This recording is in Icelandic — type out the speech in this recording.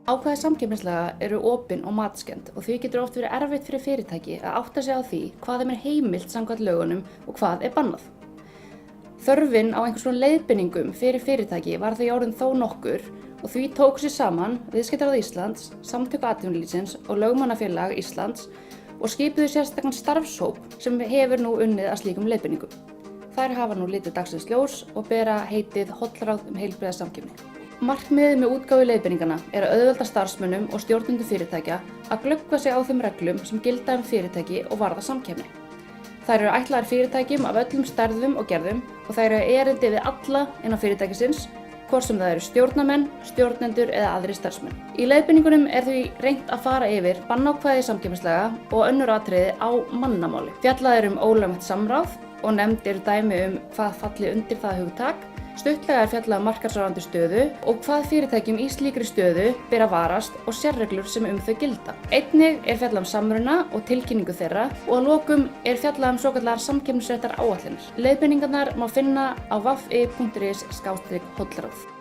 Ákvæði samkeppnislaga eru opin og matskennd og því getur oft verið erfitt fyrir fyrirtæki að átta sig á því hvað þeim er heimilt samkvæmt lögunum og hvað er bannað. Þörfin á einhvers konar leiðbeiningum fyrir fyrirtæki var því orðin þó nokkur og því tóku sig saman Viðskiptaráð Íslands, Samtök atvinnulífsins og Lögmannafélag Íslands og skipuðu sérstakan starfshóp sem hefur nú unnið að slíkum leiðbeiningum. Þær hafa nú litið dagsins ljós og bera heitið Hollráð heilbrigða samkeppni. Markmiðið með útgáfu leiðbeiningana er að auðvelda starfsmönnum og stjórnendum fyrirtækja að glöggva sig á þeim reglum sem gilda fyrirtæki og varða samkeppni. Þær eru ætlaðar fyrirtækjum af öllum stærðum og gerðum og þær eru erindi við alla innan fyrirtækisins, hvort sem það eru stjórnarmenn, stjórnendur eða aðrir starfsmenn. Í leiðbeiningunum er því reynt að fara yfir bannákvæði samkeppnislaga og önnur atriði á mannamáli. Fjallað er ólögmætt samráð og nefnd eru dæmi hvað falli undir það hugtak. Stuttlega er fjallað markaðsráðandi stöðu og hvað fyrirtækjum í slíkri stöðu ber að varast og sérreglur sem þau gilda. Einnig er fjallað samruna og tilkynningu þeirra og að lokum er fjallað svokallaðar samkeppnisréttar áætlanir. Leiðbeiningarnar má finna á www.is/hollráð.